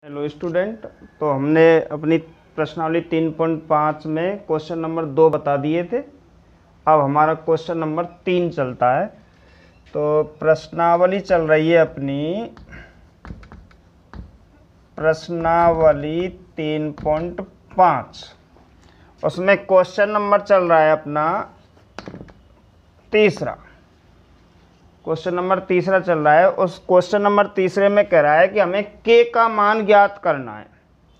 Hello student, तो हमने अपनी प्रश्नावली 3.5 में क्वेश्चन नंबर 2 बता दिए थे। अब हमारा क्वेश्चन नंबर 3 चलता है। तो प्रश्नावली चल रही है अपनी प्रश्नावली 3.5, उसमें क्वेश्चन नंबर चल रहा है अपना तीसरा। क्वेश्चन नंबर तीसरा चल रहा है। उस क्वेश्चन नंबर तीसरे में कह रहा है कि हमें k का मान ज्ञात करना है।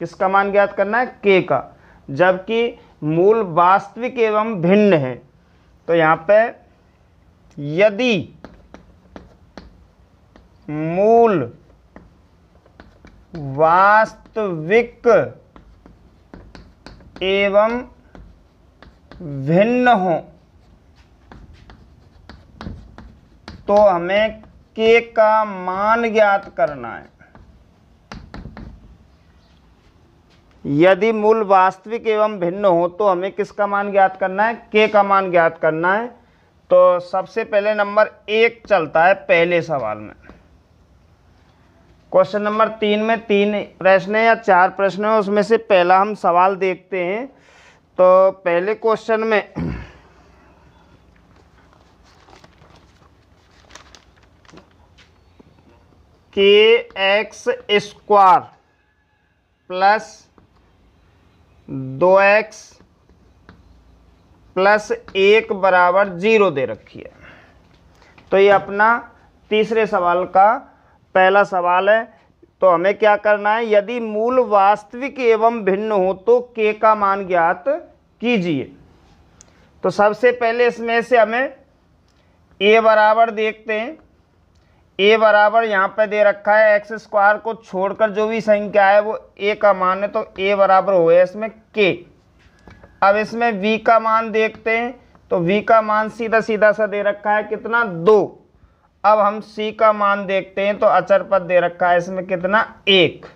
किसका मान ज्ञात करना है? k का, जबकि मूल वास्तविक एवं भिन्न है। तो यहाँ पे यदि मूल वास्तविक एवं भिन्न हो तो हमें k का मान ज्ञात करना है। यदि मूल वास्तविक एवं भिन्न हो तो हमें किसका मान ज्ञात करना है? k का मान ज्ञात करना है। तो सबसे पहले नंबर 1 चलता है पहले सवाल में। क्वेश्चन नंबर 3 में 3 प्रश्न है या 4 प्रश्न है, उसमें से पहला हम सवाल देखते हैं। तो पहले क्वेश्चन में kx square plus 2x plus 1 बराबर 0 दे रखी है। तो ये अपना तीसरे सवाल का पहला सवाल है। तो हमें क्या करना है? यदि मूल वास्तविक एवं भिन्न हो तो k का मान ज्ञात कीजिए। तो सबसे पहले इसमें से हमें a बराबर देखते हैं। a बराबर यहाँ पे दे रखा है, एक्स स्क्वायर को छोड़कर जो भी संख्या है वो a का मान है, तो a बराबर हो गया इसमें k। अब इसमें v का मान देखते हैं। तो v का मान सीधा सीधा सा दे रखा है कितना? 2। अब हम c का मान देखते हैं। तो अचर पद दे रखा है इसमें कितना? 1।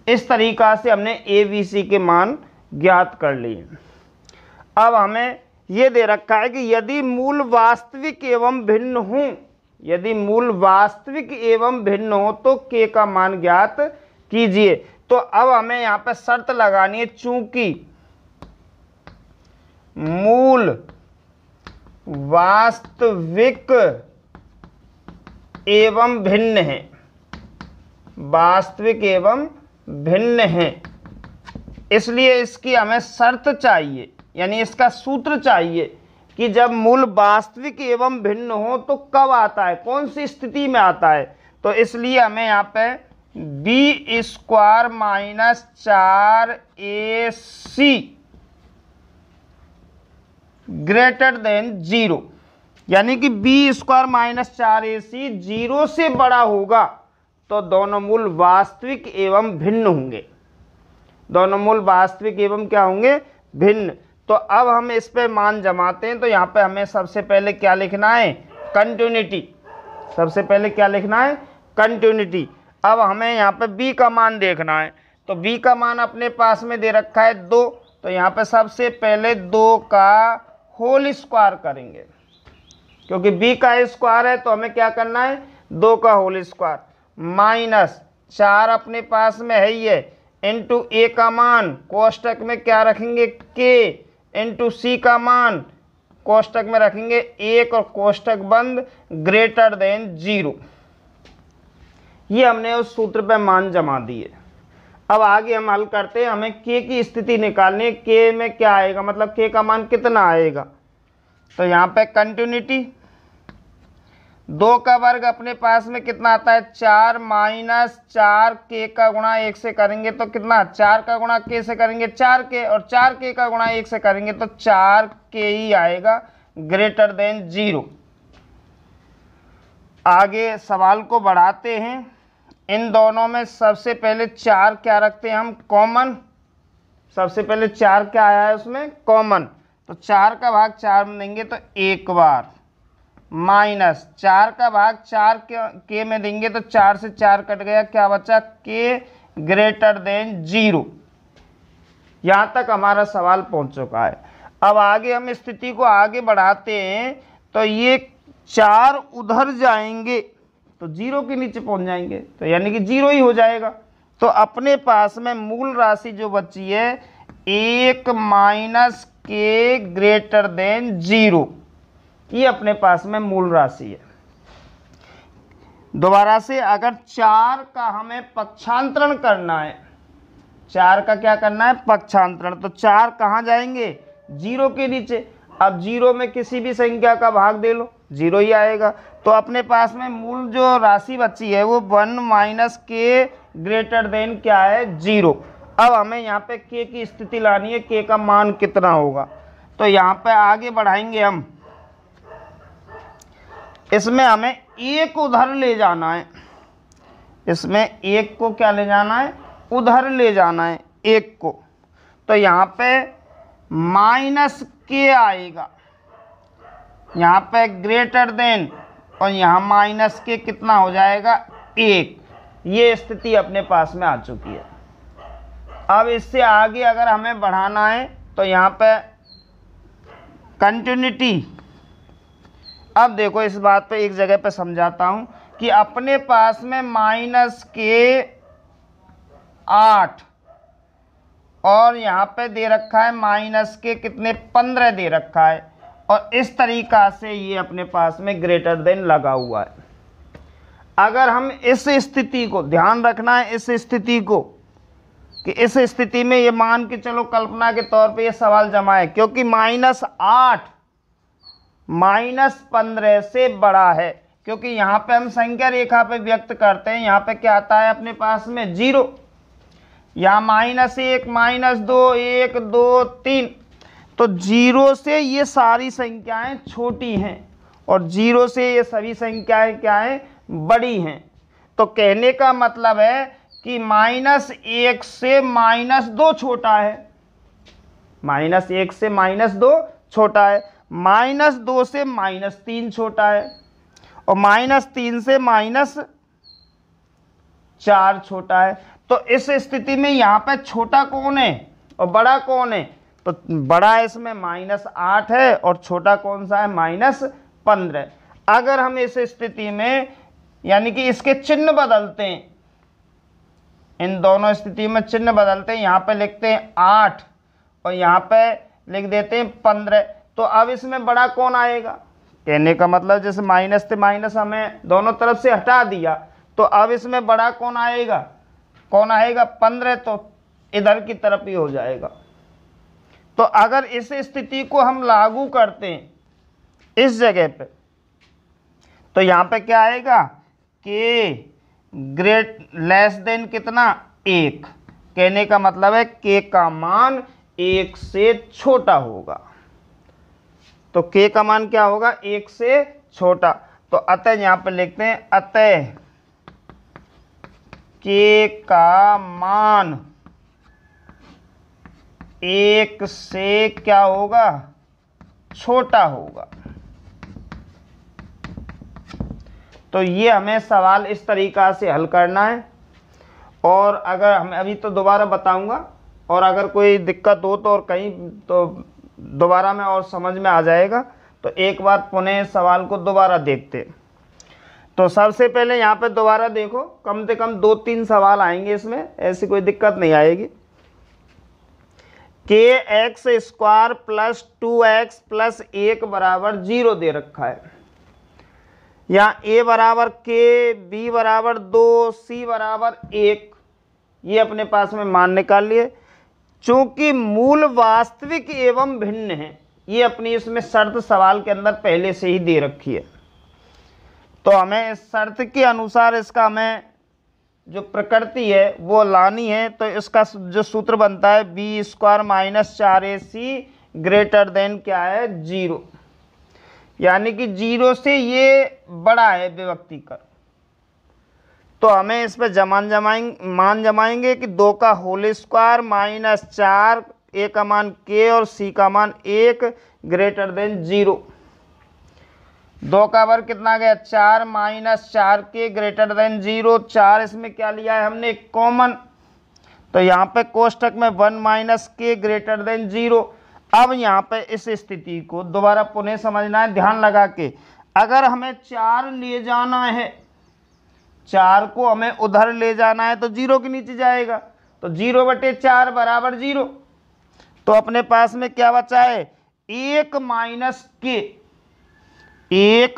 इस तरीका से हमने a b c के मान ज्ञात कर लिए। अब हमें ये दे रखा है कि यदि मूल वास्तविक एवं भिन्न हो, यदि मूल वास्तविक एवं भिन्न हो तो k का मान ज्ञात कीजिए। तो अब हमें यहाँ पे शर्त लगानी है, चूंकि मूल वास्तविक एवं भिन्न है, वास्तविक एवं भिन्न है, इसलिए इसकी हमें शर्त चाहिए, यानी इसका सूत्र चाहिए कि जब मूल वास्तविक एवं भिन्न हो तो कब आता है, कौन सी स्थिति में आता है। तो इसलिए हमें यहाँ पे b square minus 4ac greater than 0, यानी कि b स्क्वायर माइनस 4ac 0 से बड़ा होगा तो दोनों मूल वास्तविक एवं भिन्न होंगे। दोनों मूल वास्तविक एवं क्या होंगे? भिन्न। तो अब हम इस पे मान जमाते हैं। तो यहाँ पे हमें सबसे पहले क्या लिखना है? कंटिन्यूटी। सबसे पहले क्या लिखना है? कंटिन्यूटी। अब हमें यहाँ पे b का मान देखना है। तो b का मान अपने पास में दे रखा है 2। तो यहाँ पे सबसे पहले 2 का होल स्क्वायर करेंगे, क्योंकि b का स्क्वायर है। तो हमें क्या करना है? 2 का होल स्क्वायर माइनस 4 अपने पास में है ही है, इंटू a का मान कोष्टक में क्या रखेंगे? k इंटू सी का मान कोष्टक में रखेंगे 1 और कोष्टक बंद ग्रेटर देन 0। ये हमने उस सूत्र पे मान जमा दिए। अब आगे हम हल करते हैं। हमें k की स्थिति निकालनी है। k में क्या आएगा, मतलब k का मान कितना आएगा? तो यहाँ पे कंटिन्यूटी 2 का वर्ग अपने पास में कितना आता है? 4 माइनस 4 k का गुणा 1 से करेंगे तो कितना? 4 का गुणा k से करेंगे 4k, और 4k का गुणा 1 से करेंगे तो 4k ही आएगा ग्रेटर देन 0। आगे सवाल को बढ़ाते हैं। इन दोनों में सबसे पहले 4 क्या रखते हैं हम? कॉमन। सबसे पहले 4 क्या आया है उसमें? कॉमन। तो 4 का भाग 4 में देंगे तो 1 बार, माइनस 4 का भाग 4 के में देंगे तो 4 से 4 कट गया, क्या बचा? k greater than 0। यहाँ तक हमारा सवाल पहुँच चुका है। अब आगे हम स्थिति को आगे बढ़ाते हैं। तो ये 4 उधर जाएंगे तो जीरो के नीचे पहुंच जाएंगे, तो यानी कि जीरो ही हो जाएगा। तो अपने पास में मूल राशि जो बची है 1 माइनस के ग्रेटर देन 0, ये अपने पास में मूल राशि है। दोबारा से, अगर 4 का हमें पक्षांतरण करना है, 4 का क्या करना है, पक्षांतरण, तो 4 कहाँ जाएंगे, 0 के नीचे। अब 0 में किसी भी संख्या का भाग दे लो, 0 ही आएगा। तो अपने पास में मूल जो राशि बची है वो 1 माइनस के ग्रेटर देन क्या है, 0। अब हमें यहाँ पे k की स्थिति लानी है, k का मान कितना होगा। तो यहाँ पे आगे बढ़ाएंगे हम, इसमें हमें 1 उधर ले जाना है, इसमें 1 को क्या ले जाना है, उधर ले जाना है 1 को। तो यहाँ पे माइनस के आएगा, यहाँ पे ग्रेटर देन, और यहाँ माइनस के कितना हो जाएगा, 1। ये स्थिति अपने पास में आ चुकी है। अब इससे आगे अगर हमें बढ़ाना है तो यहाँ पे कंटिन्यूटी। अब देखो इस बात पे एक जगह पे समझाता हूँ कि अपने पास में माइनस के 8 और यहाँ पे दे रखा है माइनस के कितने, 15 दे रखा है, और इस तरीका से ये अपने पास में ग्रेटर देन लगा हुआ है। अगर हम इस स्थिति को, ध्यान रखना है इस स्थिति को, कि इस स्थिति में ये मान के चलो कल्पना के तौर पे ये सवाल जमा है, क्योंकि -8 -15 से बड़ा है, क्योंकि यहाँ पे हम संख्या रेखा पे व्यक्त करते हैं, यहाँ पे क्या आता है अपने पास में 0, यहाँ -1 -2 1 2 3, तो 0 से ये सारी संख्याएं छोटी हैं और 0 से ये सभी संख्याएं क्या हैं, बड़ी हैं। तो कहने का मतलब है कि -1 से -2 छोटा है, -1 से -2 छोटा है, -2 से -3 छोटा है, और -3 से -4 छोटा है। तो इस स्थिति में यहाँ पे छोटा कौन है और बड़ा कौन है, तो बड़ा इसमें -8 है और छोटा कौन सा है, -15। अगर हम इस स्थिति में यानी कि इसके चिन्ह बदलते हैं, इन दोनों स्थिति में चिन्ह बदलते हैं, यहाँ पे लिखते हैं 8 और यहाँ पे लिख देते हैं 15, तो अब इसमें बड़ा कौन आएगा। कहने का मतलब जैसे माइनस से माइनस हमें दोनों तरफ से हटा दिया, तो अब इसमें बड़ा कौन आएगा, 15, तो इधर की तरफ ही हो जाएगा। तो अगर इस स्थिति को हम लागू करते हैं इस जगह पे, तो यहाँ पे क्या आएगा, के ग्रेट लेस देन कितना, 1। कहने का मतलब है के का मान 1 से छोटा होगा। तो के का मान क्या होगा, 1 से छोटा। तो अतः यहाँ पे लिखते हैं, अतः के का मान 1 से क्या होगा, छोटा होगा। तो ये हमें सवाल इस तरीका से हल करना है। और अगर हमें अभी तो दोबारा बताऊंगा, और अगर कोई दिक्कत हो तो और कहीं तो दोबारा में और समझ में आ जाएगा। तो एक बार पुनः सवाल को दोबारा देखते। तो सबसे पहले यहाँ पे दोबारा देखो, कम से कम 2-3 सवाल आएंगे इसमें, ऐसी कोई दिक्कत नहीं आएगी। kx² + 2x + 1 = 0 दे रखा है। यहाँ a = k, b = 2, c = 1, ये अपने पास में मान निकाल लिए। चूंकि मूल वास्तविक एवं भिन्न है, ये अपनी इसमें शर्त सवाल के अंदर पहले से ही दे रखी है, तो हमें इस शर्त के अनुसार इसका हमें जो प्रकृति है वो लानी है। तो इसका जो सूत्र बनता है b² - 4ac ग्रेटर देन क्या है, 0, यानी कि 0 से ये बड़ा है विभक्तिकर। तो हमें इस पर मान जमाएंगे कि 2 का होल स्क्वायर -4, a का मान k और c का मान 1 ग्रेटर देन 0। 2 का वर्ग कितना गया, 4 -4k ग्रेटर देन 0। 4 इसमें क्या लिया है हमने, कॉमन, तो यहाँ पे कोष्टक में 1 - k ग्रेटर देन 0। अब यहाँ पे इस स्थिति को दोबारा पुनः समझना है ध्यान लगा के। अगर हमें 4 ले जाना है, 4 को हमें उधर ले जाना है तो 0 के नीचे जाएगा, तो 0/4 बराबर 0। तो अपने पास में क्या बचा है, 1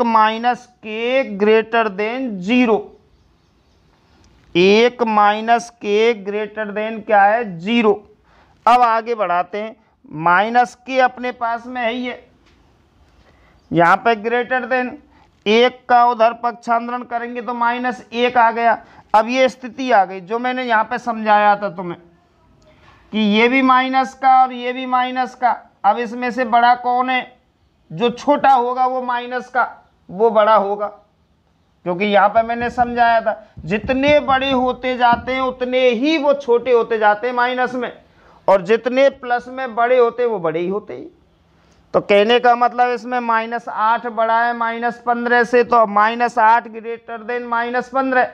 माइनस के ग्रेटर देन 0। 1 माइनस के ग्रेटर देन क्या है, 0। अब आगे बढ़ाते हैं, माइनस के अपने पास में है ही है, यहाँ पे ग्रेटर देन 1 का उधर पक्षांतरण करेंगे तो -1 आ गया। अब ये स्थिति आ गई जो मैंने यहाँ पे समझाया था तुम्हें कि ये भी माइनस का और ये भी माइनस का। अब इसमें से बड़ा कौन है, जो छोटा होगा वो माइनस का वो बड़ा होगा, क्योंकि यहाँ पे मैंने समझाया था जितने बड़े होते जाते हैं उतने ही वो छोटे होते जाते हैं माइनस में, और जितने प्लस में बड़े होते वो बड़े ही होते ही। तो कहने का मतलब इसमें -8 बड़ा है -15 से, तो -8 ग्रेटर देन -15।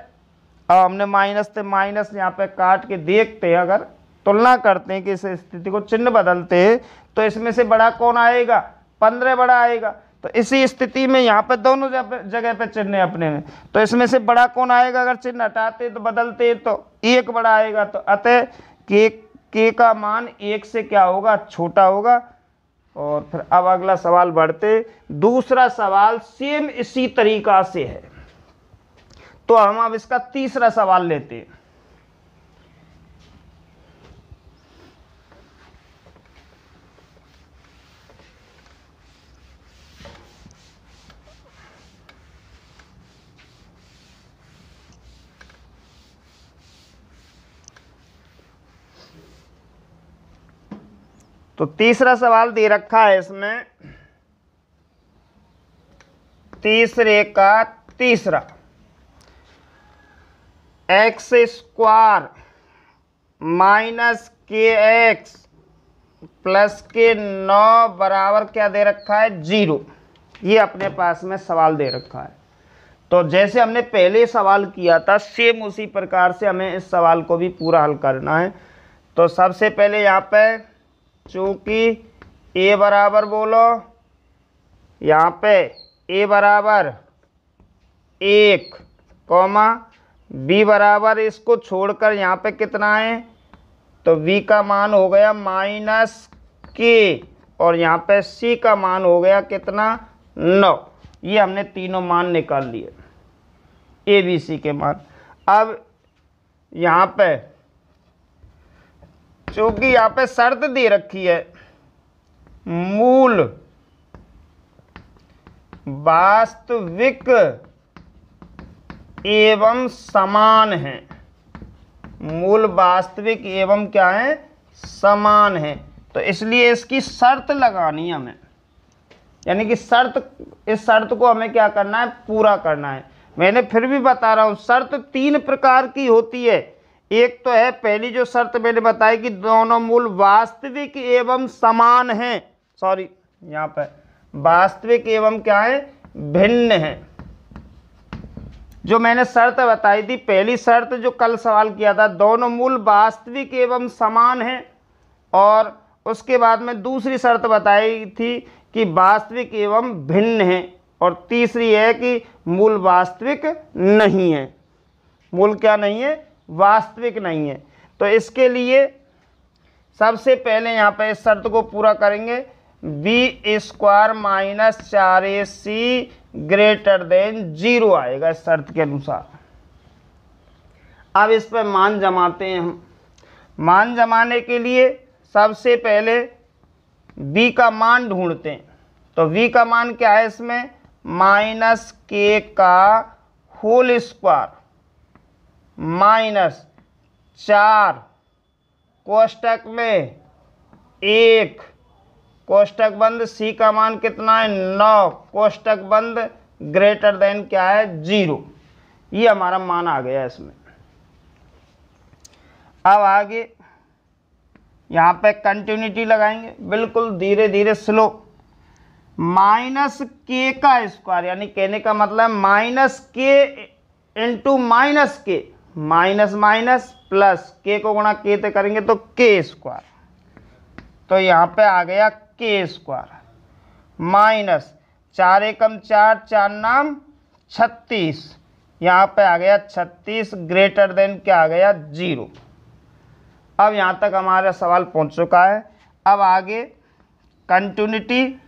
अब हमने माइनस से माइनस यहाँ पे काट के देखते हैं, अगर तुलना करते हैं कि इस स्थिति को चिन्ह बदलते हैं तो इसमें से बड़ा कौन आएगा, 15 बड़ा आएगा। तो इसी स्थिति में यहाँ पे दोनों जगह पे चिन्ह है अपने में, तो इसमें से बड़ा कौन आएगा, अगर चिन्ह हटाते तो बदलते तो 1 बड़ा आएगा। तो अतः के का मान 1 से क्या होगा, छोटा होगा। और फिर अब अगला सवाल बढ़ते, दूसरा सवाल सेम इसी तरीका से है, तो हम अब इसका तीसरा सवाल लेते हैं। तो तीसरा सवाल दे रखा है इसमें, तीसरे का तीसरा, x² - kx + k9 बराबर क्या दे रखा है, 0। ये अपने पास में सवाल दे रखा है। तो जैसे हमने पहले सवाल किया था सेम उसी प्रकार से हमें इस सवाल को भी पूरा हल करना है। तो सबसे पहले यहाँ पे चूंकि a बराबर बोलो, यहाँ पे a बराबर 1, b बराबर इसको छोड़कर यहाँ पे कितना है, तो v का मान हो गया -k, और यहाँ पे c का मान हो गया कितना, 9। ये हमने तीनों मान निकाल लिए, a b c के मान। अब यहाँ पे चूंकि यहाँ पे शर्त दे रखी है मूल वास्तविक एवं समान है, मूल वास्तविक एवं क्या है, समान है, तो इसलिए इसकी शर्त लगानी है हमें, यानी कि इस शर्त को हमें क्या करना है, पूरा करना है। मैंने फिर भी बता रहा हूँ शर्त 3 प्रकार की होती है। एक तो है पहली जो शर्त मैंने बताई कि दोनों मूल वास्तविक एवं समान हैं, सॉरी यहाँ पर वास्तविक एवं क्या है, भिन्न है। जो मैंने शर्त बताई थी, पहली शर्त जो कल सवाल किया था, दोनों मूल वास्तविक एवं समान हैं, और उसके बाद में दूसरी शर्त बताई थी कि वास्तविक एवं भिन्न है, और तीसरी है कि मूल वास्तविक नहीं है, मूल क्या नहीं है, वास्तविक नहीं है। तो इसके लिए सबसे पहले यहाँ पे इस शर्त को पूरा करेंगे, b² - 4ac ग्रेटर देन 0 आएगा इस शर्त के अनुसार। अब इस पर मान जमाते हैं हम। मान जमाने के लिए सबसे पहले b का मान ढूंढते हैं। तो v का मान क्या है इसमें, -k का होल स्क्वायर -4 कोष्टक में 1 कोष्टक बंद, c का मान कितना है, 9 कोष्टक बंद, ग्रेटर देन क्या है, 0। ये हमारा मान आ गया इसमें। अब आगे यहाँ पे कंटिन्यूटी लगाएंगे, बिल्कुल धीरे धीरे स्लो। -k का स्क्वायर, यानी कहने का मतलब -k into -k, minus minus plus, k को गुणा k से करेंगे तो k²। तो यहाँ पे आ गया k² माइनस 4 एकम 4, 4 नाम 36, यहाँ पे आ गया 36 ग्रेटर देन क्या आ गया 0। अब यहाँ तक हमारा सवाल पहुँच चुका है। अब आगे कंटिन्यूटी,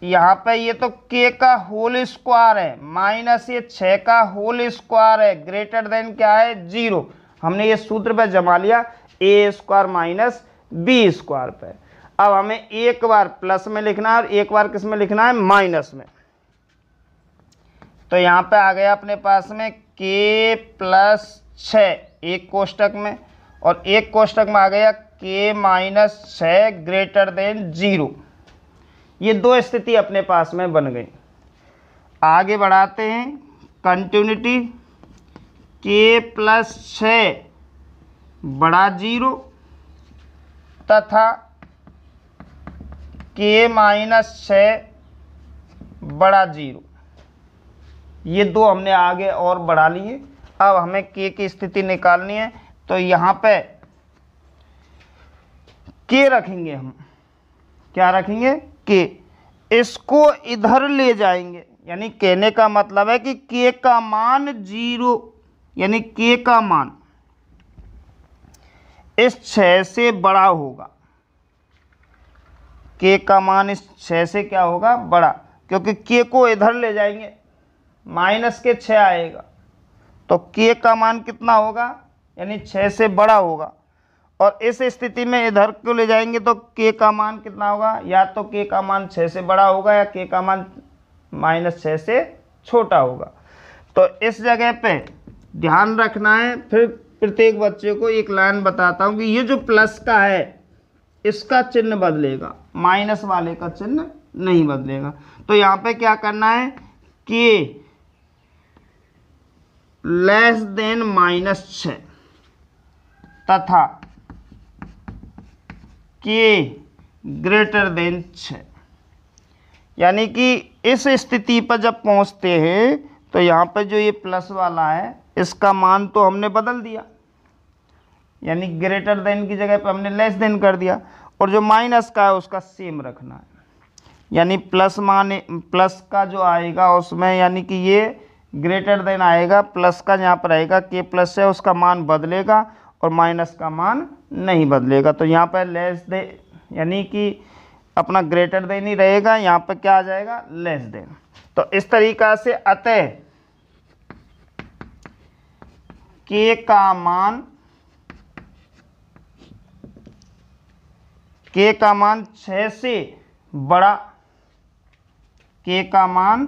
यहाँ पे ये तो k का होल स्क्वायर है माइनस ये 6 का होल स्क्वायर है ग्रेटर देन क्या है 0। हमने ये सूत्र पे जमा लिया a square minus b square पे। अब हमें एक बार प्लस में लिखना है और एक बार किस में लिखना है, माइनस में। तो यहाँ पे आ गया अपने पास में k प्लस 6 एक कोष्टक में, और एक कोष्टक में आ गया k माइनस 6 ग्रेटर देन 0। ये दो स्थिति अपने पास में बन गई। आगे बढ़ाते हैं, कंटिन्यूटी k प्लस 6 बड़ा 0 तथा k माइनस 6 बड़ा 0, ये दो हमने आगे और बढ़ा लिए। अब हमें k की स्थिति निकालनी है, तो यहाँ पे k रखेंगे हम, क्या रखेंगे k, इसको इधर ले जाएंगे। यानी कहने का मतलब है कि k का मान 0, यानी k का मान इस 6 से बड़ा होगा। k का मान इस 6 से क्या होगा, बड़ा, क्योंकि k को इधर ले जाएंगे माइनस के 6 आएगा, तो k का मान कितना होगा, यानी 6 से बड़ा होगा। और इस स्थिति में इधर को ले जाएंगे तो k का मान कितना होगा, या तो k का मान 6 से बड़ा होगा या k का मान माइनस 6 से छोटा होगा। तो इस जगह पे ध्यान रखना है। फिर प्रत्येक बच्चे को एक लाइन बताता हूँ कि ये जो प्लस का है इसका चिन्ह बदलेगा, माइनस वाले का चिन्ह नहीं बदलेगा। तो यहाँ पे क्या करना है, k लेस देन माइनस 6 तथा k ग्रेटर देन 6। यानी कि इस स्थिति पर जब पहुंचते हैं तो यहाँ पर जो ये प्लस वाला है इसका मान तो हमने बदल दिया, यानी ग्रेटर देन की जगह पर हमने लेस देन कर दिया, और जो माइनस का है उसका सेम रखना है। यानी प्लस मान प्लस का जो आएगा उसमें, यानी कि ये ग्रेटर देन आएगा, प्लस का यहाँ पर आएगा k प्लस है उसका मान बदलेगा और माइनस का मान नहीं बदलेगा। तो यहाँ पर लेस देन, यानी कि अपना ग्रेटर देन ही रहेगा, यहाँ पर क्या आ जाएगा, लेस देन। तो इस तरीका से अतः k का मान 6 से बड़ा, k का मान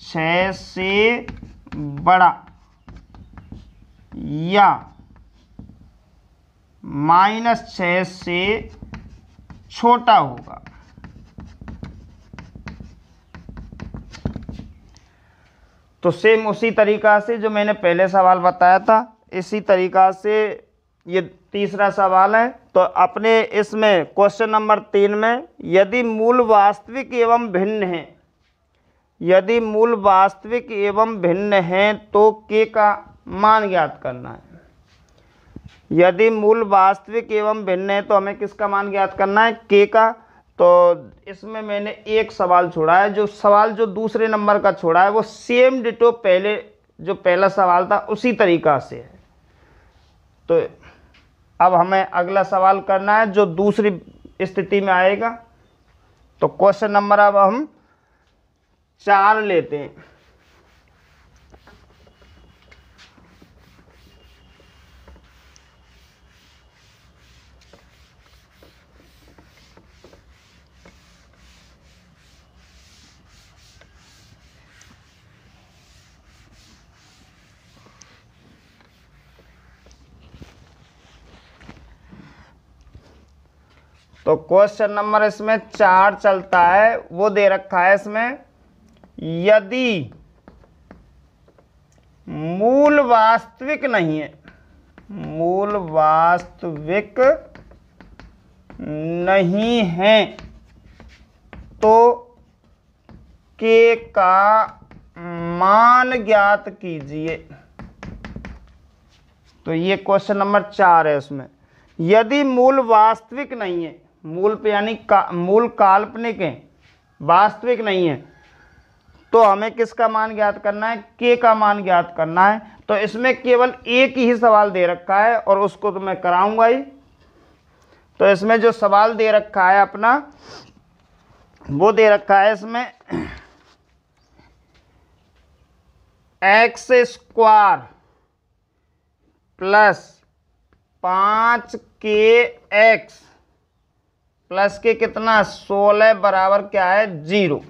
6 से बड़ा या माइनस 6 से छोटा होगा। तो सेम उसी तरीका से जो मैंने पहले सवाल बताया था, इसी तरीका से ये तीसरा सवाल है। तो अपने इसमें क्वेश्चन नंबर 3 में यदि मूल वास्तविक एवं भिन्न है, यदि मूल वास्तविक एवं भिन्न है तो k का मान ज्ञात करना है। यदि मूल वास्तविक एवं भिन्न है तो हमें किसका मान ज्ञात करना है, k का। तो इसमें मैंने एक सवाल छोड़ा है, जो सवाल जो दूसरे नंबर का छोड़ा है वो सेम डिटो पहले जो पहला सवाल था उसी तरीका से है। तो अब हमें अगला सवाल करना है जो दूसरी स्थिति में आएगा। तो क्वेश्चन नंबर अब हम 4 लेते हैं। तो क्वेश्चन नंबर इसमें 4 चलता है, वो दे रखा है इसमें, यदि मूल वास्तविक नहीं है, मूल वास्तविक नहीं है तो k का मान ज्ञात कीजिए। तो ये क्वेश्चन नंबर 4 है। उसमें यदि मूल वास्तविक नहीं है, मूल पे यानी मूल काल्पनिक है, वास्तविक नहीं है, तो हमें किसका मान ज्ञात करना है, के का मान ज्ञात करना है। तो इसमें केवल एक ही सवाल दे रखा है और उसको तो मैं कराऊंगा ही। तो इसमें जो सवाल दे रखा है अपना, वो दे रखा है इसमें x square plus 5k x plus के कितना 16 बराबर क्या है 0,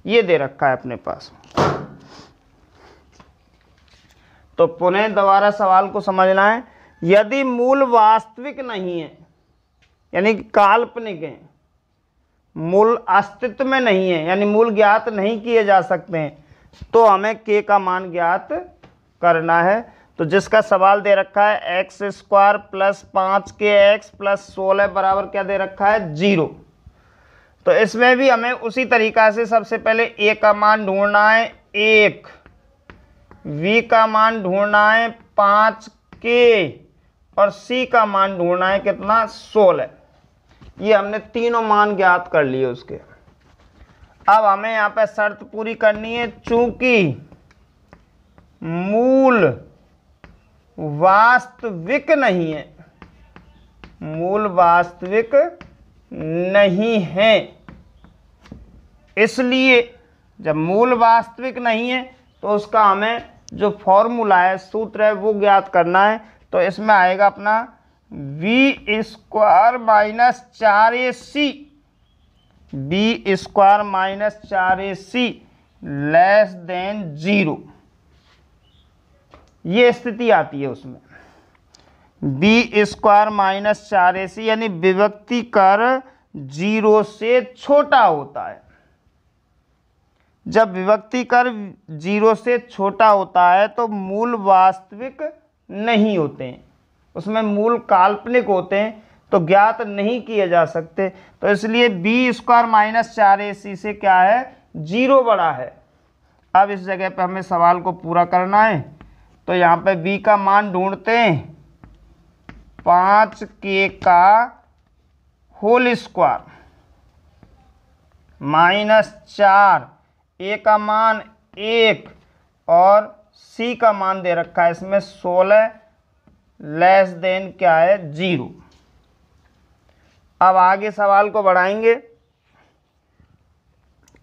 ये दे रखा है अपने पास। तो पुनः दोबारा सवाल को समझना है। यदि मूल वास्तविक नहीं है, यानी कि काल्पनिक है, मूल अस्तित्व में नहीं है, यानी मूल ज्ञात नहीं किए जा सकते हैं, तो हमें के का मान ज्ञात करना है। तो जिसका सवाल दे रखा है x square plus 5k x plus 16 बराबर क्या दे रखा है 0। तो इसमें भी हमें उसी तरीका से सबसे पहले ए का मान ढूंढना है 1, वी का मान ढूंढना है 5k और सी का मान ढूंढना है कितना 16। ये हमने तीनों मान ज्ञात कर लिए उसके। अब हमें यहाँ पे शर्त पूरी करनी है, चूंकि मूल वास्तविक नहीं है, मूल वास्तविक नहीं है, इसलिए जब मूल वास्तविक नहीं है तो उसका हमें जो फॉर्मूला है, सूत्र है, वो ज्ञात करना है। तो इसमें आएगा अपना b square minus 4ac, b square minus 4ac less than 0, ये स्थिति आती है उसमें। बी स्क्वायर माइनस 4ac यानी विभक्ति कर 0 से छोटा होता है। जब विभक्ति कर 0 से छोटा होता है तो मूल वास्तविक नहीं होते हैं, उसमें मूल काल्पनिक होते हैं, तो ज्ञात नहीं किए जा सकते। तो इसलिए बी स्क्वायर माइनस 4ac से क्या है 0 बड़ा है। अब इस जगह पे हमें सवाल को पूरा करना है। तो यहाँ पे b का मान ढूंढते हैं 5k का होल स्क्वायर माइनस 4, a का मान 1 और c का मान दे रखा है इसमें 16 लेस देन क्या है 0। अब आगे सवाल को बढ़ाएंगे,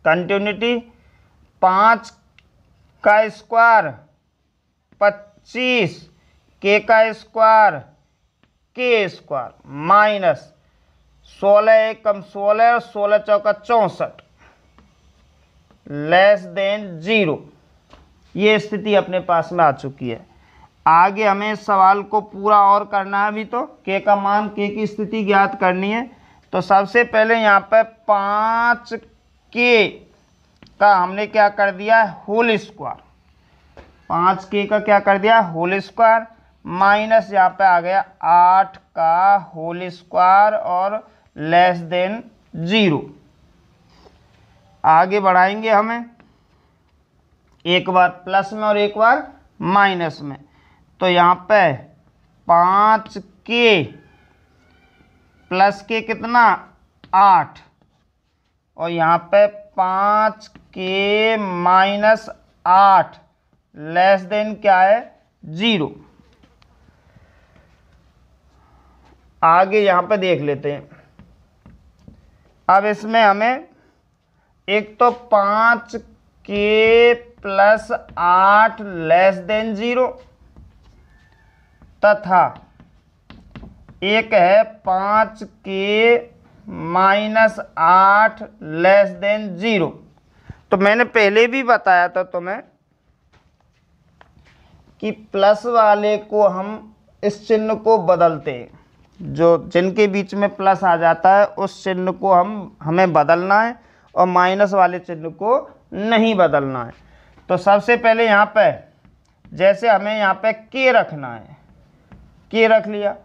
कंटिन्यूटी 5 का स्क्वायर 25, के का स्क्वायर के स्क्वायर माइनस 16 एक कम 16 और 16 चौका 64 लेस देन 0। ये स्थिति अपने पास में आ चुकी है। आगे हमें इस सवाल को पूरा और करना है। अभी तो के का मान, के की स्थिति ज्ञात करनी है। तो सबसे पहले यहाँ पे 5k का हमने क्या कर दिया है होल स्क्वायर, 5k का क्या कर दिया होल स्क्वायर माइनस यहाँ पे आ गया 8 का होल स्क्वायर और लेस देन 0। आगे बढ़ाएंगे हमें, एक बार प्लस में और एक बार माइनस में। तो यहाँ पे 5k प्लस के कितना 8 और यहाँ पे 5k माइनस 8 लेस देन क्या है 0। आगे यहाँ पे देख लेते हैं। अब इसमें हमें एक तो 5k प्लस 8 लेस देन 0 तथा एक है 5k माइनस 8 लेस देन 0। तो मैंने पहले भी बताया था तुम्हें कि प्लस वाले को हम इस चिन्ह को बदलते हैं, जो जिनके बीच में प्लस आ जाता है उस चिन्ह को हमें बदलना है और माइनस वाले चिन्ह को नहीं बदलना है। तो सबसे पहले यहाँ पे जैसे हमें यहाँ पे के रखना है, के रख लिया,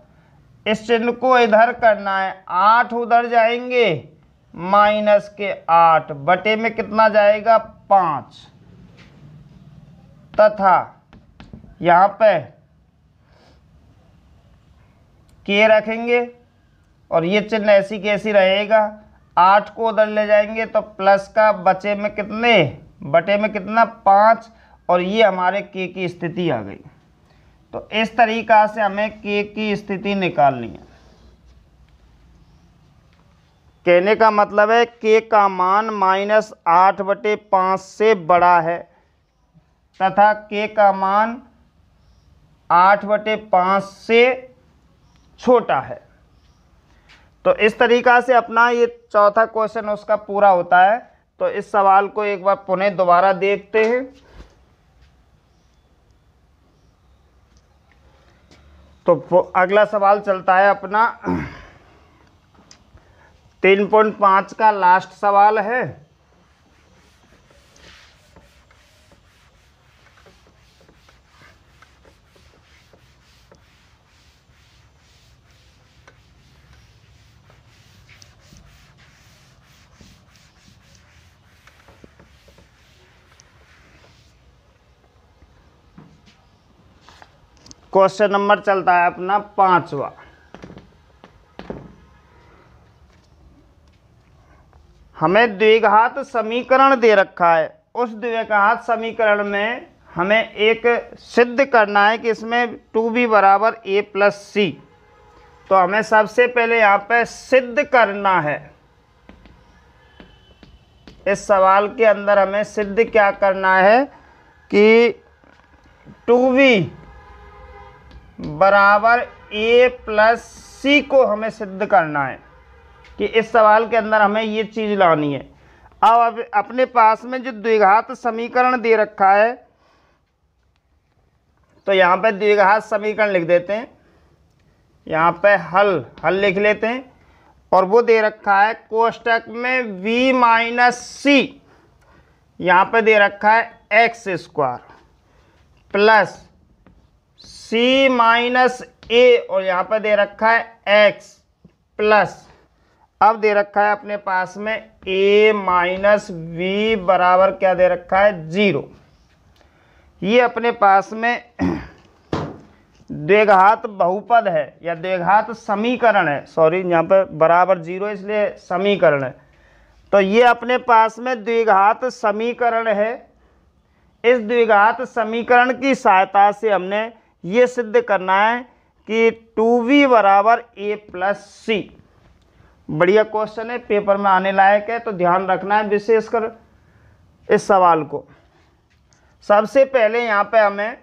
इस चिन्ह को इधर करना है, 8 उधर जाएंगे माइनस के 8 बटे में कितना जाएगा 5 तथा यहाँ पे के रखेंगे और ये चिन्ह ऐसी कैसी रहेगा, 8 को उधर ले जाएंगे तो प्लस का बचे में कितने बटे में कितना 5, और ये हमारे k की स्थिति आ गई। तो इस तरीका से हमें k की स्थिति निकालनी है। कहने का मतलब है k का मान -8/5 से बड़ा है तथा k का मान 8/5 से छोटा है। तो इस तरीका से अपना ये चौथा क्वेश्चन उसका पूरा होता है। तो इस सवाल को एक बार पुनः दोबारा देखते हैं। तो अगला सवाल चलता है अपना 3.5 का लास्ट सवाल है। क्वेश्चन नंबर चलता है अपना 5वां। हमें द्विघात समीकरण दे रखा है। उस द्विघात समीकरण में हमें एक सिद्ध करना है कि इसमें 2b बराबर a प्लस सी। तो हमें सबसे पहले यहाँ पे सिद्ध करना है। इस सवाल के अंदर हमें सिद्ध क्या करना है कि 2b बराबर a प्लस सी को हमें सिद्ध करना है कि इस सवाल के अंदर हमें ये चीज़ लानी है। अब अपने पास में जो द्विघात समीकरण दे रखा है, तो यहाँ पे द्विघात समीकरण लिख देते हैं। यहाँ पे हल लिख लेते हैं, और वो दे रखा है कोष्टक में v माइनस सी, यहाँ पे दे रखा है x square plus c minus A, और यहाँ पे दे रखा है x प्लस, अब दे रखा है अपने पास में a माइनस वी बराबर क्या दे रखा है 0। ये अपने पास में द्विघात बहुपद है या द्विघात समीकरण है। सॉरी, यहाँ पे बराबर 0 इसलिए समीकरण है। तो ये अपने पास में द्विघात समीकरण है। इस द्विघात समीकरण की सहायता से हमने ये सिद्ध करना है कि 2v बराबर a प्लस सी। बढ़िया क्वेश्चन है, पेपर में आने लायक है, तो ध्यान रखना है विशेषकर इस सवाल को। सबसे पहले यहाँ पे हमें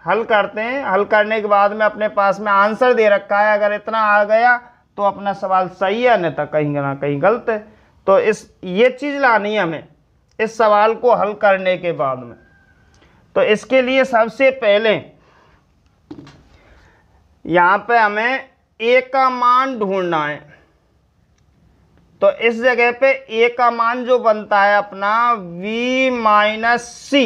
हल करते हैं। हल करने के बाद में अपने पास में आंसर दे रखा है, अगर इतना आ गया तो अपना सवाल सही है, अन्यथा कहीं ना कहीं गलत है। तो ये चीज़ लानी है हमें इस सवाल को हल करने के बाद में। तो इसके लिए सबसे पहले यहाँ पे हमें a का मान ढूंढना है। तो इस जगह पे a का मान जो बनता है अपना v माइनस सी,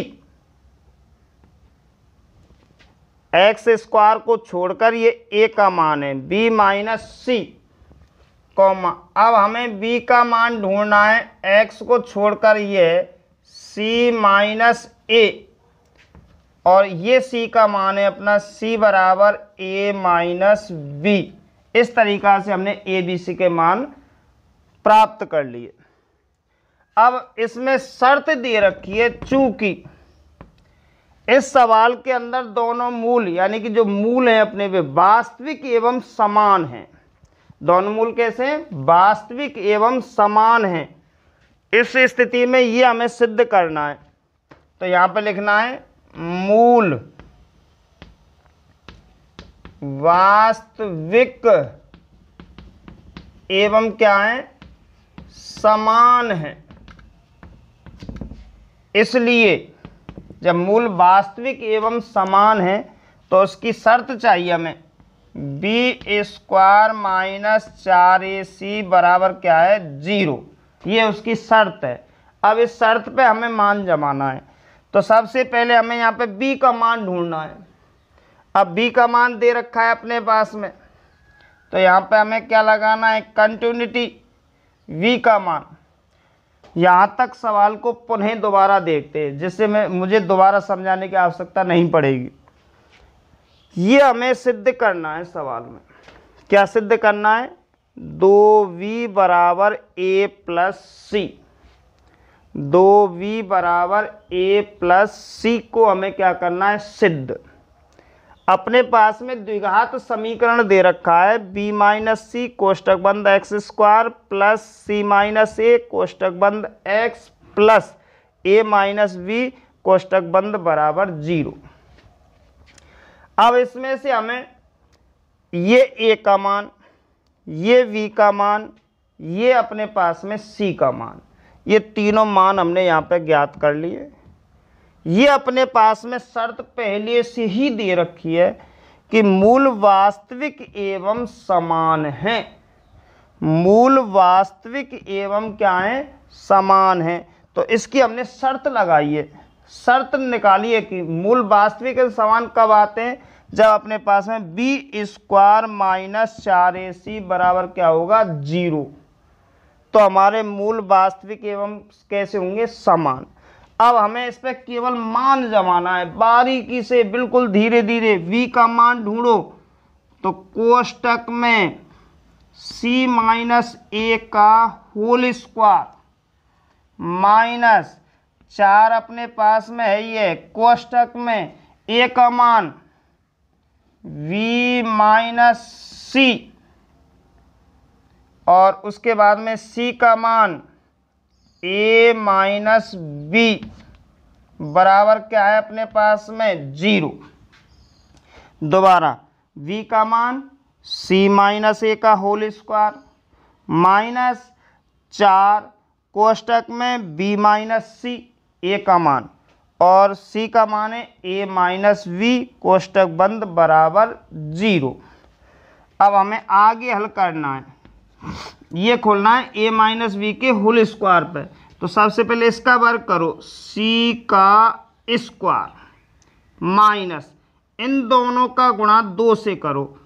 एक्स स्क्वायर को छोड़कर ये a का मान है b माइनस सी कॉमा। अब हमें b का मान ढूंढना है, x को छोड़कर ये c माइनस a, और ये c का मान है अपना c बराबर a माइनस b। इस तरीका से हमने a b c के मान प्राप्त कर लिए। अब इसमें शर्त दे रखी है, चूंकि इस सवाल के अंदर दोनों मूल यानी कि जो मूल हैं अपने वे वास्तविक एवं समान हैं। दोनों मूल कैसे हैं? वास्तविक एवं समान हैं। इस स्थिति में ये हमें सिद्ध करना है। तो यहाँ पे लिखना है मूल वास्तविक एवं क्या है? समान है। इसलिए जब मूल वास्तविक एवं समान है तो उसकी शर्त चाहिए हमें b स्क्वायर माइनस 4ac बराबर क्या है 0। ये उसकी शर्त है। अब इस शर्त पे हमें मान जमाना है। तो सबसे पहले हमें यहाँ पे b का मान ढूंढना है। अब b का मान दे रखा है अपने पास में, तो यहाँ पे हमें क्या लगाना है? कंटिन्यूटी v का मान। यहाँ तक सवाल को पुनः दोबारा देखते हैं, जिससे मुझे दोबारा समझाने की आवश्यकता नहीं पड़ेगी। ये हमें सिद्ध करना है सवाल में। क्या सिद्ध करना है? 2v बराबर a प्लस सी। 2v बराबर a प्लस सी को हमें क्या करना है, सिद्ध। अपने पास में द्विघात समीकरण दे रखा है b माइनस सी कोष्टक बंद X square plus C minus A कोष्टक बंद X plus a minus B कोष्टक बंद बराबर 0। अब इसमें से हमें ये a का मान, ये v का मान, ये अपने पास में c का मान, ये तीनों मान हमने यहाँ पे ज्ञात कर लिए। ये अपने पास में शर्त पहले से ही दे रखी है कि मूल वास्तविक एवं समान हैं। मूल वास्तविक एवं क्या है, समान है। तो इसकी हमने शर्त लगाई है, शर्त निकाली है कि मूल वास्तविक एवं समान कब आते हैं, जब अपने पास में बी स्क्वायर माइनस 4ac बराबर क्या होगा, 0। तो हमारे मूल वास्तविक एवं कैसे होंगे, समान। अब हमें इस पर केवल मान जमाना है, बारीकी से बिल्कुल धीरे धीरे। v का मान ढूंढो तो कोष्टक में c माइनस ए का होल स्क्वायर माइनस 4 अपने पास में है ये कोष्टक में a का मान v माइनस सी और उसके बाद में c का मान a माइनस बी बराबर क्या है अपने पास में 0। दोबारा v का मान c माइनस ए का होल स्क्वायर माइनस 4 कोष्टक में b माइनस सी a का मान और c का मान है a माइनस वी कोष्टक बंद बराबर 0। अब हमें आगे हल करना है, ये खोलना है a माइनस वी के होल स्क्वायर पे। तो सबसे पहले इसका वर्ग करो, c का स्क्वायर माइनस इन दोनों का गुणा 2 से करो,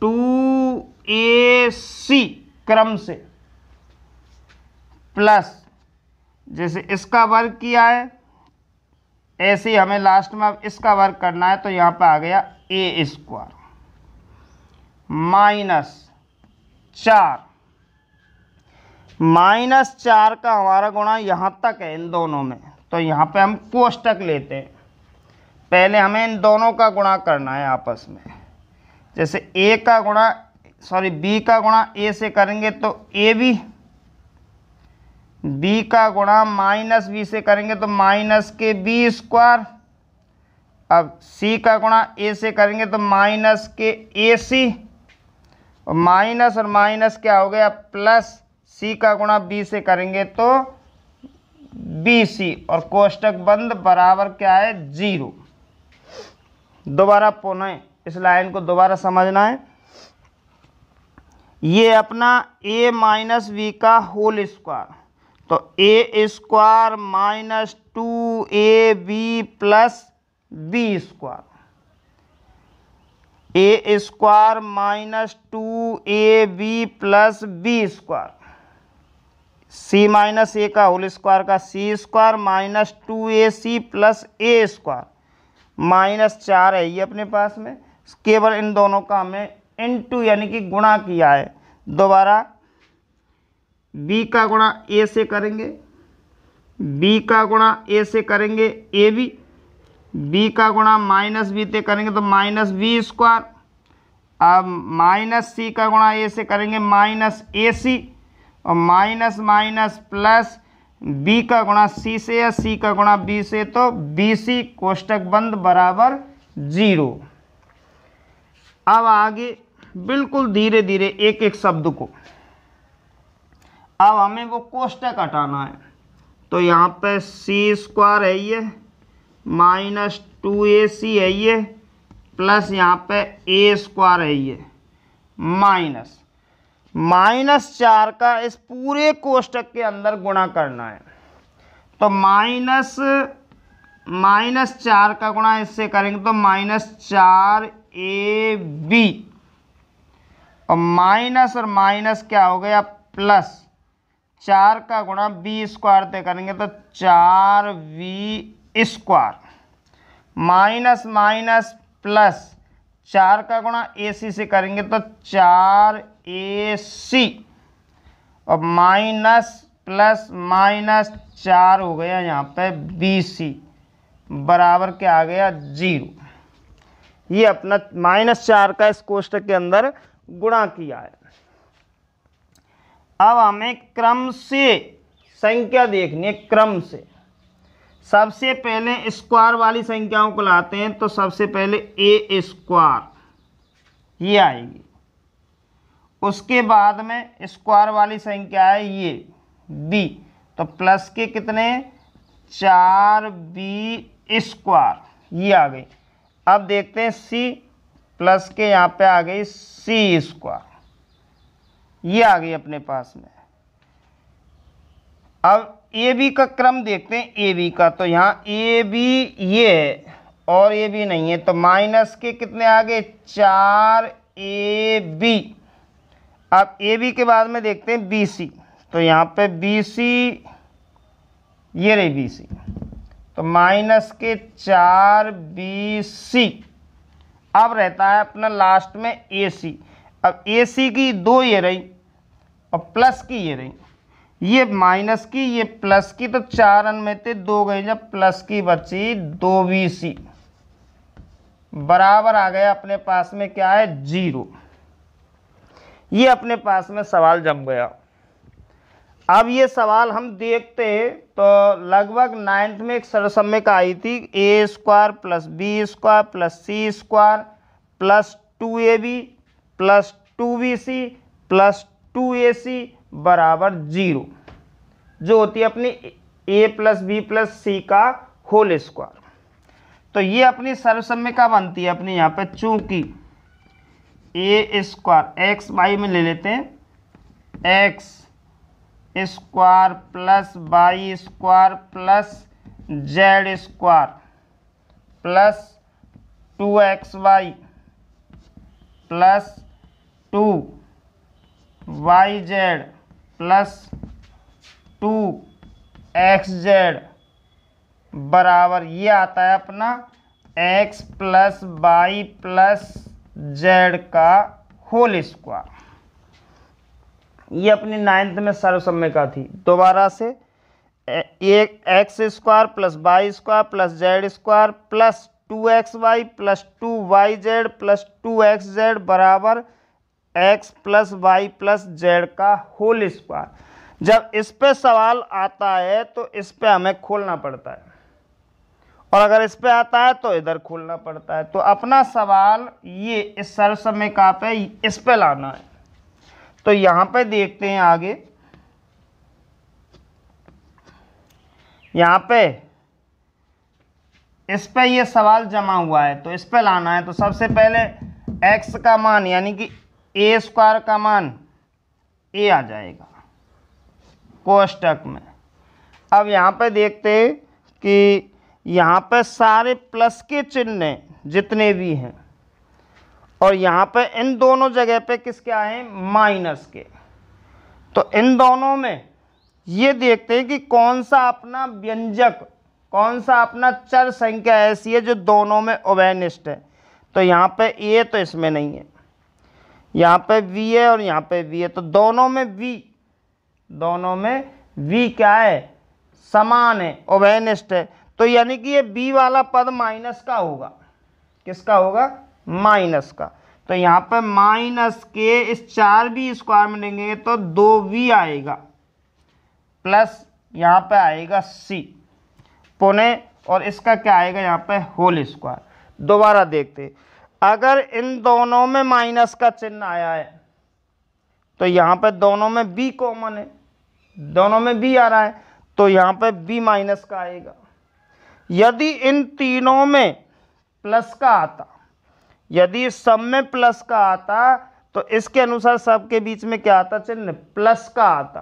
2ac क्रम से प्लस जैसे इसका वर्ग किया है ऐसे ही हमें लास्ट में अब इसका वर्ग करना है। तो यहाँ पे आ गया a स्क्वायर माइनस 4 का हमारा गुणा यहाँ तक है इन दोनों में। तो यहाँ पे हम कोष्टक लेते हैं, पहले हमें इन दोनों का गुणा करना है आपस में। जैसे b का गुणा a से करेंगे तो ab, b का गुणा माइनस b से करेंगे तो माइनस के b स्क्वायर। अब c का गुणा a से करेंगे तो माइनस के ac और माइनस क्या हो गया प्लस, c का गुणा b से करेंगे तो bc और कोष्टक बंद बराबर क्या है 0। दोबारा पुनः इस लाइन को दोबारा समझना है। ये अपना a माइनस वी का होल स्क्वायर, तो a square minus 2ab plus B square, a square minus 2ab plus B square, c minus A का होल स्क्वायर का c square minus 2ac plus a square minus 4 है ये अपने पास में। केवल इन दोनों का हमें इनटू यानी कि गुणा किया है। दोबारा b का गुणा a से करेंगे, b का गुणा a से करेंगे ab, b का गुणा माइनस b से करेंगे तो माइनस b स्क्वायर। अब माइनस c का गुणा a से करेंगे माइनस ac और माइनस प्लस b का गुणा c से या c का गुणा b से तो bc कोष्टक बंद बराबर 0। अब आगे बिल्कुल धीरे धीरे एक एक शब्द को, अब हमें वो कोष्टक हटाना है। तो यहाँ पे c स्क्वायर है ये माइनस 2ac है ये प्लस यहाँ पे a स्क्वायर है ये माइनस 4 का इस पूरे कोष्टक के अंदर गुणा करना है। तो माइनस 4 का गुणा इससे करेंगे तो माइनस 4ab और माइनस क्या हो गया प्लस 4 का गुणा b स्क्वायर से करेंगे तो 4v स्क्वायर माइनस प्लस 4 का गुणा ac से करेंगे तो 4ac और माइनस प्लस माइनस 4 हो गया यहाँ पे BC बराबर क्या आ गया 0। ये अपना -4 का इस कोष्टक के अंदर गुणा किया है। अब हमें क्रम से संख्या देखनी है। क्रम से सबसे पहले स्क्वायर वाली संख्याओं को लाते हैं, तो सबसे पहले A स्क्वायर ये आएगी, उसके बाद में स्क्वायर वाली संख्या है ये B, तो प्लस के कितने 4B स्क्वायर ये आ गई। अब देखते हैं C, प्लस के यहाँ पे आ गई C स्क्वायर ये आ गई अपने पास में। अब AB का क्रम देखते हैं AB का, तो यहाँ AB ये है और AB नहीं है, तो माइनस के कितने आ गए 4AB। अब AB के बाद में देखते हैं BC, तो यहाँ पे BC ये रही BC, तो माइनस के 4BC। अब रहता है अपना लास्ट में AC। अब AC की 2 ये रही और प्लस की ये रही, ये माइनस की ये प्लस की, तो 4 में थे 2 गई, जब प्लस की बची 2BC बराबर आ गया अपने पास में क्या है 0। ये अपने पास में सवाल जम गया। अब ये सवाल हम देखते तो लगभग 9th में एक सरसम्यक आई थी A square plus B square plus C square plus 2AB plus 2BC plus 2AC बराबर 0, जो होती है अपनी A plus B plus C का होल स्क्वायर। तो ये अपनी सर्वसम्यिका बनती है अपनी यहाँ पे, चूंकि A स्क्वायर x y में ले लेते हैं x square plus y square plus z square plus 2xy plus 2yz plus 2xz बराबर ये आता है अपना x plus y plus z का होल स्क्वायर। ये अपनी 9th में सर्वसम्यिका थी। दोबारा से एक x square plus y square plus z square plus 2xy plus 2yz plus 2xz बराबर x plus y plus z का होल स्क्वायर। जब इस पे सवाल आता है तो इस पे हमें खोलना पड़ता है, और अगर इस पे आता है तो इधर खोलना पड़ता है। तो अपना सवाल ये इस सर्वसम्यिका पे इस पे लाना है। तो यहां पे देखते हैं आगे, यहां पे इस पे ये सवाल जमा हुआ है, तो इस पे लाना है। तो सबसे पहले x का मान यानी कि a स्क्वायर का मान a आ जाएगा कोष्टक में। अब यहां पे देखते हैं कि यहाँ पे सारे प्लस के चिन्ह जितने भी हैं, और यहाँ पे इन दोनों जगह पे किसके आए हैं माइनस के। तो इन दोनों में ये देखते हैं कि कौन सा अपना व्यंजक, कौन सा अपना चर संख्या ऐसी है जो दोनों में उभयनिष्ठ है। तो यहाँ पे ए तो इसमें नहीं है, यहाँ पे v है और यहाँ पे v है, तो दोनों में v क्या है समान है, उभयनिष्ठ है। तो यानी कि ये b वाला पद माइनस का होगा। किसका होगा माइनस का। तो यहाँ पे माइनस के इस 4b स्क्वायर में लेंगे तो 2v आएगा प्लस यहाँ पे आएगा c पुणे, और इसका क्या आएगा यहाँ पे होल स्क्वायर। दोबारा देखते, अगर इन दोनों में माइनस का चिन्ह आया है तो यहाँ पे दोनों में b कॉमन है, दोनों में b आ रहा है, तो यहाँ पे b माइनस का आएगा। यदि इन तीनों में प्लस का आता, यदि सब में प्लस का आता तो इसके अनुसार सबके बीच में क्या आता चिन्ह प्लस का आता।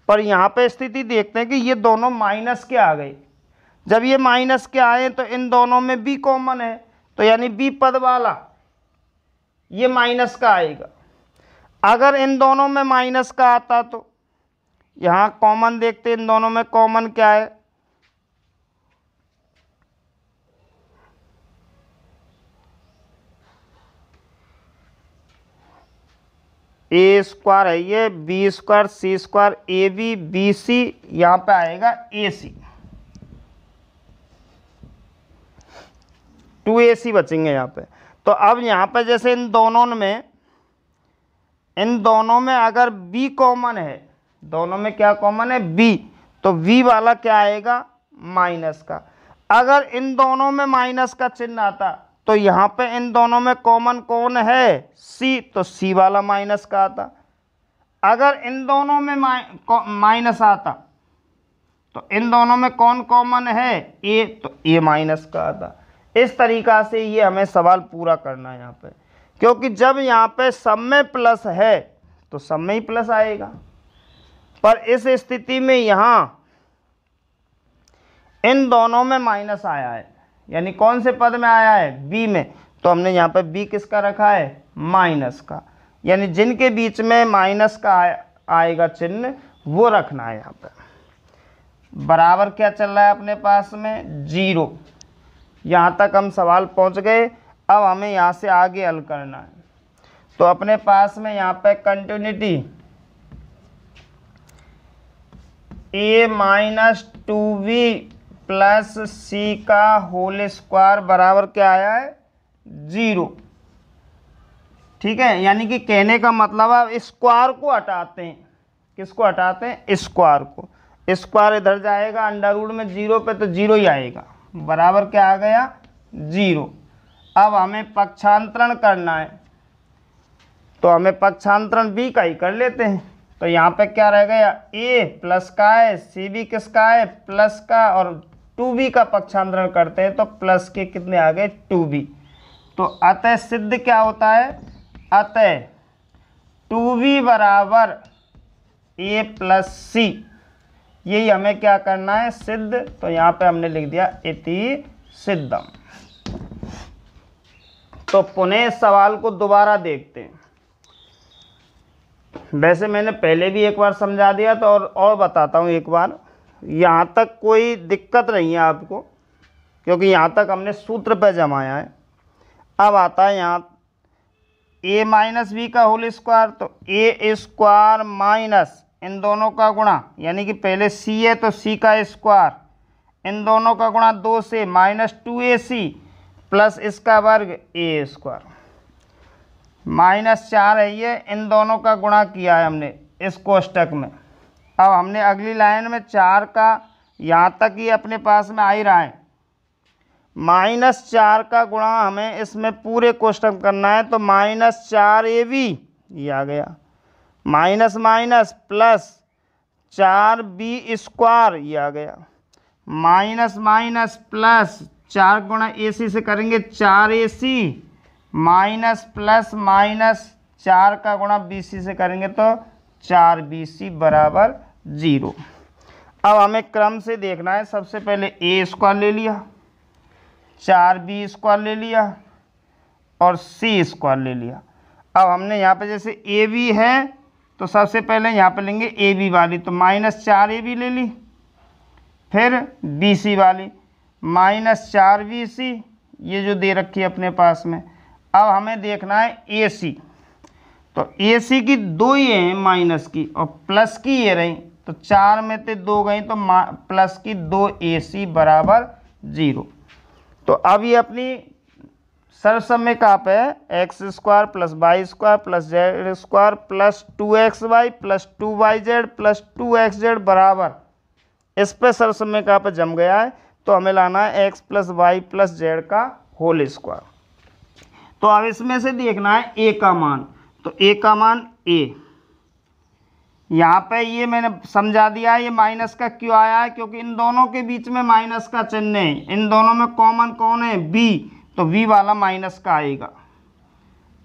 पर यहाँ पे स्थिति देखते हैं कि ये दोनों माइनस के आ गए। जब ये माइनस के आए तो इन दोनों में b कॉमन है, तो यानी b पद वाला ये माइनस का आएगा। अगर इन दोनों में माइनस का आता तो यहाँ कॉमन देखते, इन दोनों में कॉमन क्या है ए स्क्वायर है ये, B square C square A B B C, यहाँ पे आएगा ए सी, 2ac बचेंगे यहाँ पे। तो अब यहाँ पे जैसे इन दोनों में अगर b कॉमन है, दोनों में क्या कॉमन है b, तो v वाला क्या आएगा माइनस का। अगर इन दोनों में माइनस का चिन्ह आता तो यहाँ पे इन दोनों में कॉमन कौन है c, तो c वाला माइनस का आता। अगर इन दोनों में माइनस आता तो इन दोनों में कौन कॉमन है a, तो a माइनस का आता। इस तरीक़ा से ये हमें सवाल पूरा करना है यहाँ पे, क्योंकि जब यहाँ पे सब में प्लस है तो सब में ही प्लस आएगा, पर इस स्थिति में यहाँ इन दोनों में माइनस आया है, यानी कौन से पद में आया है बी में, तो हमने यहाँ पे बी किसका रखा है माइनस का, यानी जिनके बीच में माइनस का आएगा चिन्ह वो रखना है यहाँ पे। बराबर क्या चल रहा है अपने पास में 0। यहाँ तक हम सवाल पहुँच गए। अब हमें यहाँ से आगे हल करना है। तो अपने पास में यहाँ पे continuity a minus 2b plus C का होल स्क्वायर बराबर क्या आया है 0। ठीक है, यानी कि कहने का मतलब अब स्क्वायर को हटाते हैं। किसको हटाते हैं स्क्वायर को। स्क्वायर इधर जाएगा अंडर रूट में 0 पे, तो 0 ही आएगा, बराबर क्या आ गया 0। अब हमें पक्षांतरण करना है, तो हमें पक्षांतरण b का ही कर लेते हैं। तो यहाँ पे क्या रह गया a प्लस का है, सी बी किसका है प्लस का, और 2b का पक्षांतरण करते हैं तो प्लस के कितने आ गए 2b। तो अतः सिद्ध क्या होता है, अतः 2b बराबर a प्लस सी, यही हमें क्या करना है सिद्ध। तो यहाँ पे हमने लिख दिया इति सिद्धम। तो पुनः इस सवाल को दोबारा देखते हैं। वैसे मैंने पहले भी एक बार समझा दिया, तो और बताता हूँ एक बार। यहाँ तक कोई दिक्कत नहीं है आपको, क्योंकि यहाँ तक हमने सूत्र पे जमाया है। अब आता है यहाँ a माइनस बी का होल स्क्वायर, तो a स्क्वायर माइनस इन दोनों का गुणा, यानी कि पहले c है तो c का स्क्वायर, इन दोनों का गुणा 2 से माइनस 2ac प्लस इसका वर्ग a स्क्वायर, माइनस 4 है ये, इन दोनों का गुणा किया है हमने इस कोष्टक में। अब हमने अगली लाइन में 4 का, यहाँ तक ही अपने पास में आ ही रहा है, माइनस 4 का गुणा हमें इसमें पूरे कोष्टक में करना है। तो माइनस 4ab ये आ गया, minus minus plus 4b square ये आ गया, माइनस माइनस प्लस 4 गुणा ac से करेंगे 4ac, माइनस प्लस माइनस 4 का गुणा bc से करेंगे तो 4bc बराबर 0। अब हमें क्रम से देखना है। सबसे पहले a स्क्वायर ले लिया, 4b स्क्वायर ले लिया और c स्क्वायर ले लिया। अब हमने यहाँ पे जैसे ab है तो सबसे पहले यहाँ पे लेंगे ab वाली, तो माइनस 4ab ले ली, फिर bc वाली माइनस 4bc, ये जो दे रखी है अपने पास में। अब हमें देखना है ac, तो ac की 2 ही हैं माइनस की और प्लस की ये रही, तो 4 में से 2 गई तो प्लस की 2ac बराबर 0। तो अब ये अपनी सर्वसम्य कहाँ पे है, x square plus y square plus z square plus 2xy plus 2yz plus 2xz बराबर, इस पे सर्वसम्य कहाँ पे जम गया है। तो हमें लाना है x plus y plus z का होल स्क्वायर। तो अब इसमें से देखना है a का मान, तो a का मान a, यहाँ पे ये मैंने समझा दिया है। ये माइनस का क्यों आया है, क्योंकि इन दोनों के बीच में माइनस का चिन्ह है, इन दोनों में कॉमन कौन है b, तो v वाला माइनस का आएगा।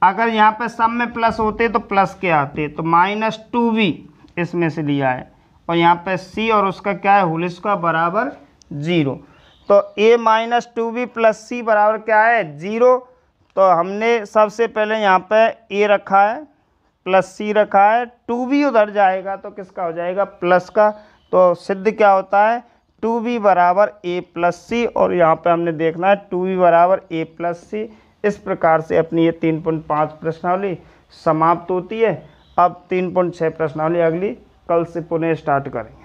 अगर यहाँ पे सब में प्लस होते तो प्लस के आते, तो माइनस 2v इसमें से लिया है, और यहाँ पे c और उसका क्या है होल स्क्वायर बराबर 0। तो a minus 2b plus c बराबर क्या है 0। तो हमने सबसे पहले यहाँ पे a रखा है प्लस c रखा है, 2b उधर जाएगा तो किसका हो जाएगा प्लस का। तो सिद्ध क्या होता है 2b बराबर a प्लस c, और यहाँ पे हमने देखना है 2b बराबर a प्लस c। इस प्रकार से अपनी ये 3.5 प्रश्नावली समाप्त होती है। अब 3.6 प्रश्नावली अगली कल से पुनः स्टार्ट करेंगे।